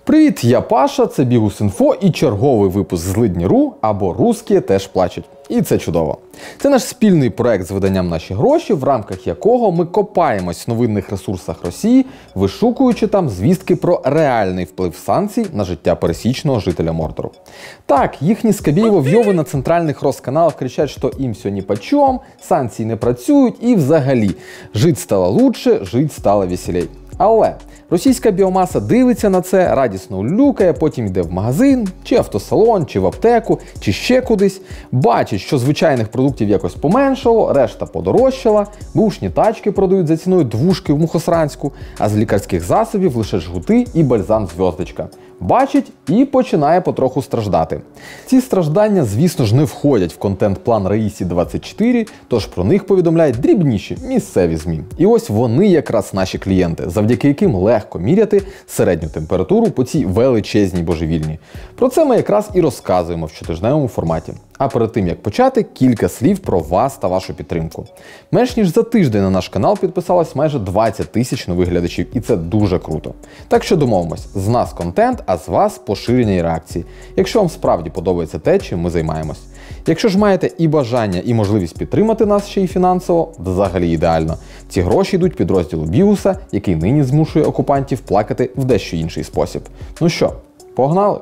Привіт, я Паша, це Bihus.info і черговий випуск Злидні.ру або «Русські теж плачуть». І це чудово. Це наш спільний проект з виданням «Наші гроші», в рамках якого ми копаємось в новинних ресурсах Росії, вишукуючи там звістки про реальний вплив санкцій на життя пересічного жителя Мордору. Так, їхні скабєєво-вйови на центральних розканалах кричать, що їм все ніпочем, санкції не працюють і взагалі жить стало лучше, жить стало веселей. Але російська біомаса дивиться на це, радісно улюкає, потім йде в магазин, чи автосалон, чи в аптеку, чи ще кудись, бачить, що звичайних продуктів якось поменшало, решта подорожчала, бушні тачки продають за ціною двушки в Мухосранську, а з лікарських засобів лише жгути і бальзам «Зв'яздочка». Бачить і починає потроху страждати. Ці страждання, звісно ж, не входять в контент-план Раїсі 24, тож про них повідомляють дрібніші місцеві ЗМІ. І ось вони якраз наші клієнти, завдяки яким легко міряти середню температуру по цій величезній божевільні. Про це ми якраз і розказуємо в щотижневому форматі. А перед тим, як почати, кілька слів про вас та вашу підтримку. Менш ніж за тиждень на наш канал підписалось майже 20 тисяч нових глядачів, і це дуже круто. Так що домовимось, з нас контент, а з вас поширення і реакції, якщо вам справді подобається те, чим ми займаємось. Якщо ж маєте і бажання, і можливість підтримати нас ще й фінансово, взагалі ідеально. Ці гроші йдуть підрозділу Бігуса, який нині змушує окупантів плакати в дещо інший спосіб. Ну що, погнали?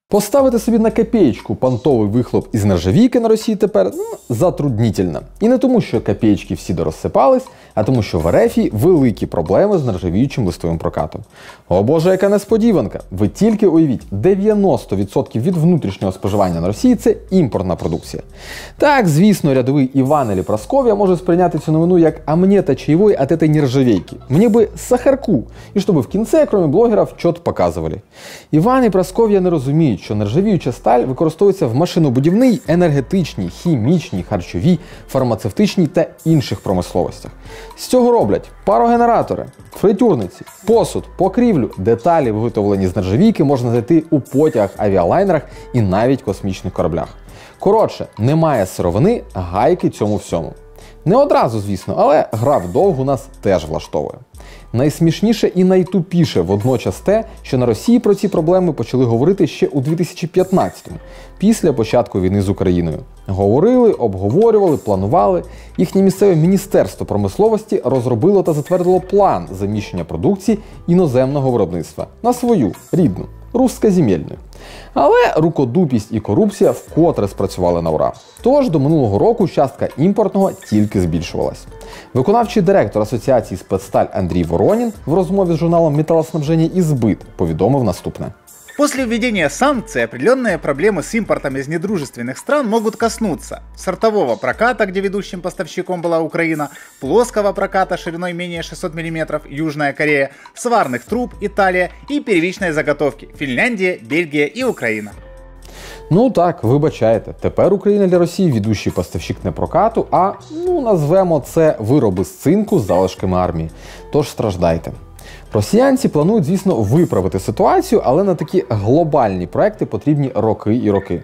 Поставити собі на копеечку понтовий вихлоп із нержавійки на Росії тепер затруднительно. І не тому, що копеечки всі дорозсипались, а тому, що в РФ великі проблеми з нержавіючим листовим прокатом. О боже, яка несподіванка! Ви тільки уявіть, 90% від внутрішнього споживання на Росії – це імпортна продукція. Так, звісно, рядовий Іван або Прасков'я може сприйняти цю новину як «а мені та чаєвой от этой нержавейки. Мені би сахарку, і щоб в кінці, крім блогерів, чот показували». Іван і Прасков'я не розуміють, що нержавіюча сталь використовується в машинобудівній, енергетичній, хімічній, харчовій, фармацевтичній та інших промисловостях. З цього роблять парогенератори, фритюрниці, посуд, покрівлю, деталі, виготовлені з нержавійки, можна знайти у потягах, авіалайнерах і навіть космічних кораблях. Коротше, немає сировини, гайки цьому всьому. Не одразу, звісно, але гра вдовгу нас теж влаштовує. Найсмішніше і найтупіше водночас те, що на Росії про ці проблеми почали говорити ще у 2015-му, після початку війни з Україною. Говорили, обговорювали, планували. Їхнє місцеве Міністерство промисловості розробило та затвердило план заміщення продукції іноземного виробництва на свою, рідну, руськоземельну. Але рукодупість і корупція вкотре спрацювали на ура. Тож до минулого року частка імпортного тільки збільшувалась. Виконавчий директор Асоціації «Спецсталь» Андрій Воронін в розмові з журналом «Металоснабження і збит» повідомив наступне. После введения санкций определенные проблемы с импортом из недружественных стран могут коснуться сортового проката, где ведущим поставщиком была Украина, плоского проката шириной менее 600 мм Южная Корея, сварных труб Италия и первичной заготовки Финляндия, Бельгия и Украина. Ну так, вибачайте, тепер Україна для Росії ведущий поставщик не прокату, а, назвемо це вироби з цинку з залишками армії. Тож страждайте. Росіянці планують, звісно, виправити ситуацію, але на такі глобальні проекти потрібні роки і роки.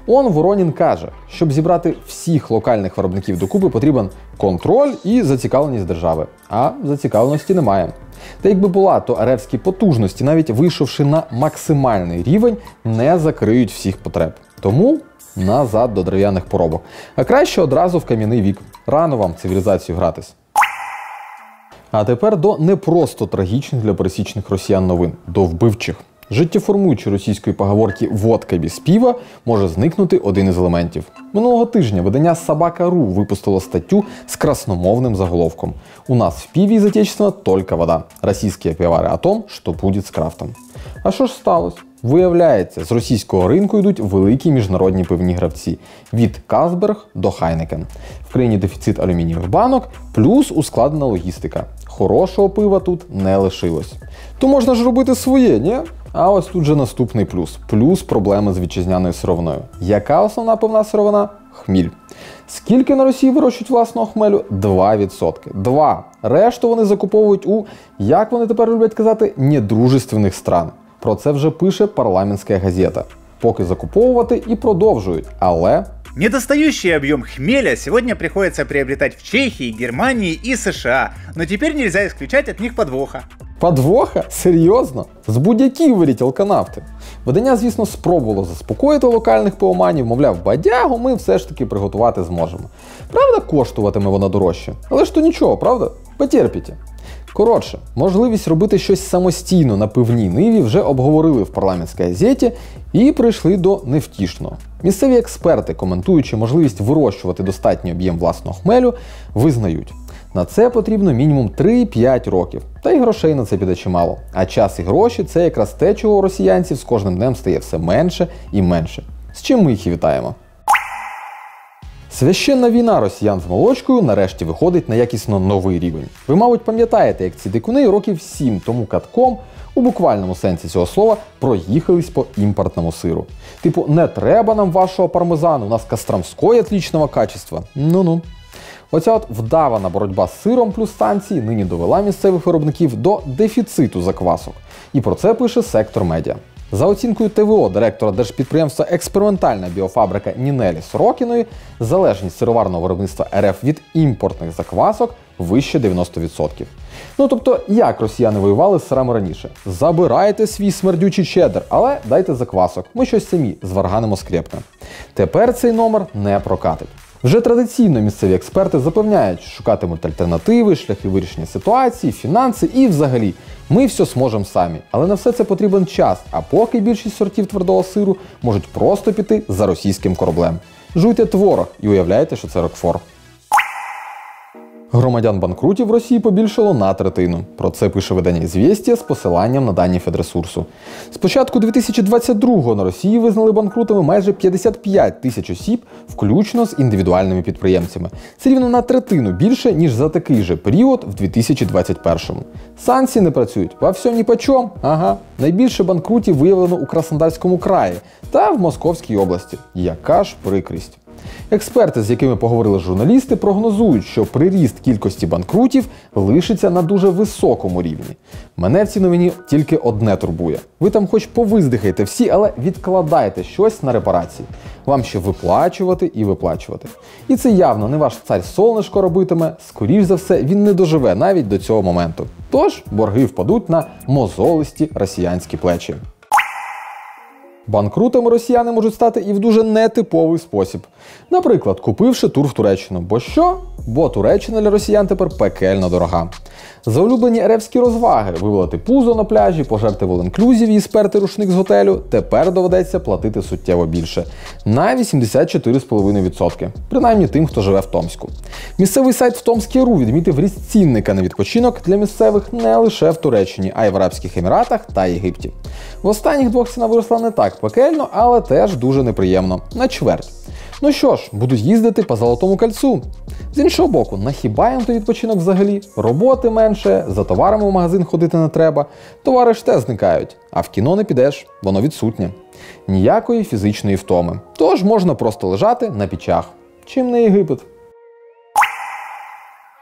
Воронін каже, щоб зібрати всіх локальних виробників докупи, потрібен контроль і зацікавленість держави. А зацікавленості немає. Та якби була, то РФські потужності, навіть вийшовши на максимальний рівень, не закриють всіх потреб. Тому назад до дерев'яних поробок. А краще одразу в кам'яний вік. Рано вам цивілізацію гратись. А тепер до не просто трагічних для пересічних росіян новин, до вбивчих. Життєформуючи російської поговорки «водка без пива» може зникнути один із елементів. Минулого тижня видання «Собака.ру» випустило статтю з красномовним заголовком «У нас в пиве из отечественного только вода. Російські пивовари о том, що буде з крафтом». А що ж сталося? Виявляється, з російського ринку йдуть великі міжнародні пивні гравці – від Касберг до Хайнекен. В країні дефіцит алюмінієвих банок, плюс ускладнена логістика. Хорошого пива тут не лишилось. То можна ж робити своє, ні? А ось тут же наступний плюс. Плюс проблеми з вітчизняною сировиною. Яка основна пивна сировина? Хміль. Скільки на Росії вирощують власного хмелю? 2%. 2. Решту вони закуповують у, як вони тепер люблять казати, недружественних стран. Про це вже пише парламентська газета. Поки закуповувати і продовжують, але Недостающий объем хмеля сегодня приходится приобретать в Чехии, Германии и США, но теперь нельзя исключать от них подвоха. Подвоха? Серйозно? З будь-яких виріть алканавти. Видання, звісно, спробувало заспокоїти локальних пивоманів, мовляв, бадягу ми все ж таки приготувати зможемо. Правда, коштуватиме вона дорожче, але ж то нічого, правда? Потерпіть. Коротше, можливість робити щось самостійно на пивній ниві вже обговорили в парламентській газеті і прийшли до невтішного. Місцеві експерти, коментуючи можливість вирощувати достатній об'єм власного хмелю, визнають, на це потрібно мінімум 3-5 років. Та й грошей на це піде чимало. А час і гроші – це якраз те, чого у росіянців з кожним днем стає все менше і менше. З чим ми їх і вітаємо. Священна війна росіян з молочкою нарешті виходить на якісно новий рівень. Ви, мабуть, пам'ятаєте, як ці дикуни років 7 тому катком, у буквальному сенсі цього слова, проїхались по імпортному сиру. Типу, не треба нам вашого пармезану, у нас костромської отличного качества. Ну-ну. Оця от вдавана боротьба з сиром плюс санкції нині довела місцевих виробників до дефіциту заквасок. І про це пише Сектор Медіа. За оцінкою ТВО директора держпідприємства «Експериментальна біофабрика» Нінелі Сорокіної, залежність сироварного виробництва РФ від імпортних заквасок вище 90%. Ну тобто, як росіяни воювали з сирами раніше? Забирайте свій смердючий чеддер, але дайте заквасок, ми щось самі зварганимо скрєпне. Тепер цей номер не прокатить. Вже традиційно місцеві експерти запевняють, що шукатимуть альтернативи, шляхи вирішення ситуації, фінанси і взагалі ми все зможемо самі. Але на все це потрібен час, а поки більшість сортів твердого сиру можуть просто піти за російським кораблем. Жуйте творог і уявляйте, що це Рокфор. Громадян-банкрутів в Росії побільшало на третину. Про це пише видання «Ізвєстія» з посиланням на дані Федресурсу. З початку 2022-го на Росії визнали банкрутами майже 55 тисяч осіб, включно з індивідуальними підприємцями. Це рівно на третину більше, ніж за такий же період в 2021-му. Санкції не працюють, во всьому ні по чому. Ага. Найбільше банкрутів виявлено у Краснодарському краї та в Московській області. Яка ж прикрість. Експерти, з якими поговорили журналісти, прогнозують, що приріст кількості банкрутів лишиться на дуже високому рівні. Мене в цій новині тільки одне турбує. Ви там хоч повиздихайте всі, але відкладайте щось на репарації. Вам ще виплачувати і виплачувати. І це явно не ваш цар-сонечко робитиме, скоріш за все, він не доживе навіть до цього моменту. Тож борги впадуть на мозолисті росіянські плечі. Банкрутами росіяни можуть стати і в дуже нетиповий спосіб. Наприклад, купивши тур в Туреччину. Бо що? Бо Туреччина для росіян тепер пекельно дорога. За улюблені ерефські розваги – вивалити пузо на пляжі, пожерти в all-inclusive і сперти рушник з готелю – тепер доведеться платити суттєво більше. На 84,5%. Принаймні тим, хто живе в Томську. Місцевий сайт Втомське.ру відмітив ріст цінника на відпочинок для місцевих не лише в Туреччині, а й в Арабських Еміратах та Єгипті. В останніх двох ціна виросла не так пекельно, але теж дуже неприємно. На чверть. Ну що ж, будуть їздити по Золотому кольцу. З іншого боку, нахіба їм той відпочинок взагалі? Роботи менше, за товарами в магазин ходити не треба, товари ж теж зникають, а в кіно не підеш, воно відсутнє. Ніякої фізичної втоми. Тож можна просто лежати на пічах. Чим не Єгипет?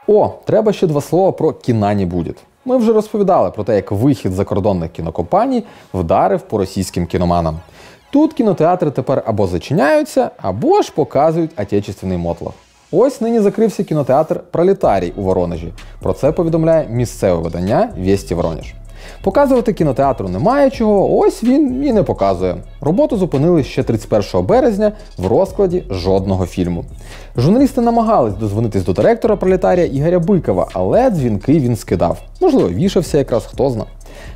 О, треба ще два слова про «Кіна не буде». Ми вже розповідали про те, як вихід закордонних кінокомпаній вдарив по російським кіноманам. Тут кінотеатри тепер або зачиняються, або ж показують отечественний мотлох. Ось нині закрився кінотеатр «Пролетарій» у Воронежі. Про це повідомляє місцеве видання «Вєсті Воронеж». Показувати кінотеатру немає чого, ось він і не показує. Роботу зупинили ще 31 березня в розкладі жодного фільму. Журналісти намагались дозвонитись до директора «Пролетарія» Ігоря Бикова, але дзвінки він скидав. Можливо, вішався якраз, хто зна.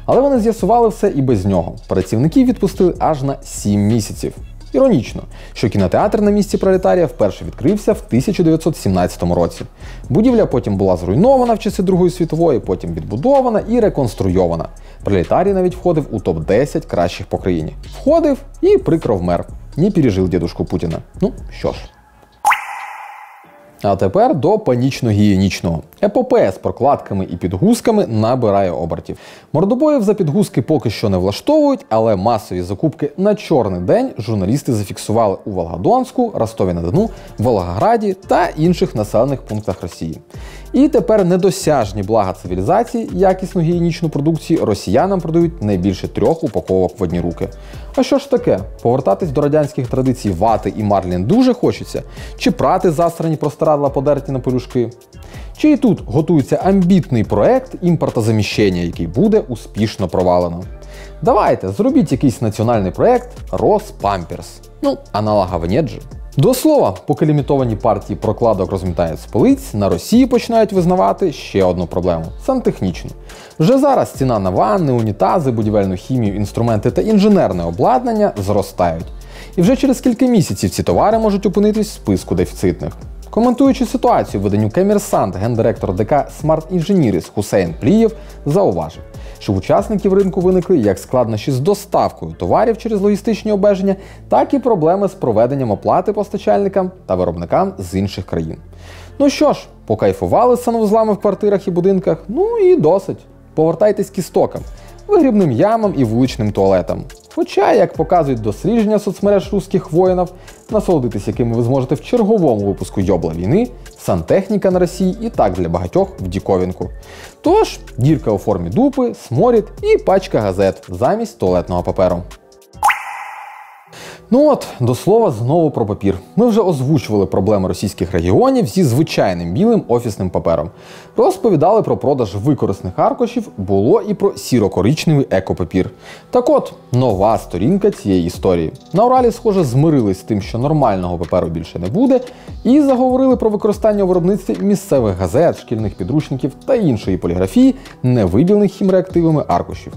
Але вони з'ясували все і без нього. Працівників відпустили аж на 7 місяців. Іронічно, що кінотеатр на місці «Пролетарія» вперше відкрився в 1917 році. Будівля потім була зруйнована в часи Другої світової, потім відбудована і реконструйована. «Пролетарій» навіть входив у топ-10 кращих по країні. Входив і прикро вмер. Не пережив дідушку Путіна. Ну, що ж. А тепер до панічно-гігієнічного. Епопея з прокладками і підгузками набирає обертів. Мордобоїв за підгузки поки що не влаштовують, але масові закупки на чорний день журналісти зафіксували у Волгодонську, Ростові-на-Дону, Волгограді та інших населених пунктах Росії. І тепер недосяжні блага цивілізації, якісну гігієнічну продукцію росіянам продають не більше 3 упаковок в одні руки. А що ж таке? Повертатись до радянських традицій вати і марлі дуже хочеться? Чи прати засрані простирадла подерті на пелюшки? Чи і тут готується амбітний проект імпортозаміщення, який буде успішно провалено? Давайте, зробіть якийсь національний проект Роспамперс. Аналога нет же. До слова, поки лімітовані партії прокладок розмітають з полиць, на Росії починають визнавати ще одну проблему – сантехнічну. Вже зараз ціна на ванни, унітази, будівельну хімію, інструменти та інженерне обладнання зростають. І вже через кілька місяців ці товари можуть опинитись в списку дефіцитних. Коментуючи ситуацію виданню Коммерсант, гендиректор ДК Smart Engineers Хусейн Плієв зауважив, що в учасників ринку виникли як складнощі з доставкою товарів через логістичні обмеження, так і проблеми з проведенням оплати постачальникам та виробникам з інших країн. Ну що ж, покайфували з санвузлами в квартирах і будинках? Ну і досить. Повертайтесь к істокам, вигрібним ямам і вуличним туалетам. Хоча, як показують дослідження соцмереж русських воїнів, насолодитись якими ви зможете в черговому випуску «Йобла війни», сантехніка на Росії і так для багатьох в діковінку. Тож, дірка у формі дупи, сморід і пачка газет замість туалетного паперу. Ну от, до слова, знову про папір. Ми вже озвучували проблеми російських регіонів зі звичайним білим офісним папером. Розповідали про продаж використаних аркушів, було і про сіро-коричневий екопапір. Так от, нова сторінка цієї історії. На Уралі, схоже, змирились з тим, що нормального паперу більше не буде, і заговорили про використання у виробництві місцевих газет, шкільних підручників та іншої поліграфії, не виділених хімреактивами аркушів.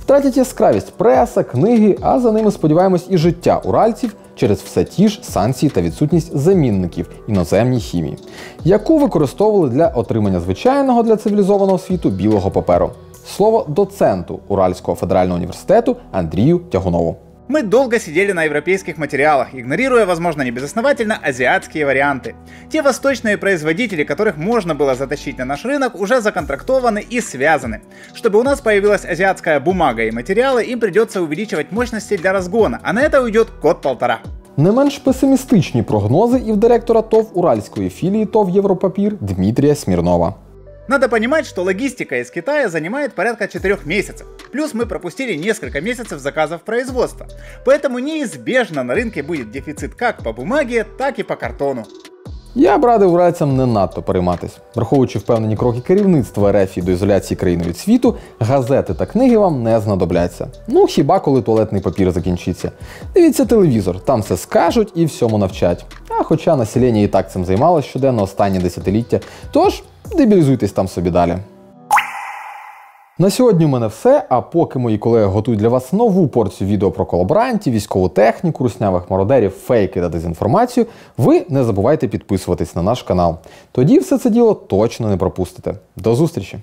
Втратять яскравість преса, книги, а за ними, сподіваємось, і життя уральців через все ті ж санкції та відсутність замінників іноземній хімії, яку використовували для отримання звичайного для цивілізованого світу білого паперу. Слово доценту Уральського федерального університету Андрію Тягунову. Мы долго сидели на европейских материалах, игнорируя, возможно, небезосновательно, азиатские варианты. Те восточные производители, которых можно было затащить на наш рынок, уже законтрактованы и связаны. Чтобы у нас появилась азиатская бумага и материалы, им придется увеличивать мощности для разгона, а на это уйдет год-полтора. Не менш песимістичні прогнози і в директора ТОВ Уральської філії ТОВ Європапір Дмитрія Смірнова. Надо понимать, что логистика из Китая занимает порядка 4 месяцев. Плюс мы пропустили несколько месяцев заказов производства. Поэтому неизбежно на рынке будет дефицит как по бумаге, так и по картону. Я б радив уральцям не надто перейматись. Враховуючи впевнені кроки керівництва РФ до ізоляції країни від світу, газети та книги вам не знадобляться. Ну, хіба коли туалетний папір закінчиться. Дивіться телевізор, там все скажуть і всьому навчать. А хоча населення і так цим займалось щоденно останні десятиліття, тож дебілізуйтесь там собі далі. На сьогодні у мене все, а поки мої колеги готують для вас нову порцію відео про колаборантів, військову техніку, руснявих мародерів, фейки та дезінформацію, ви не забувайте підписуватись на наш канал. Тоді все це діло точно не пропустите. До зустрічі!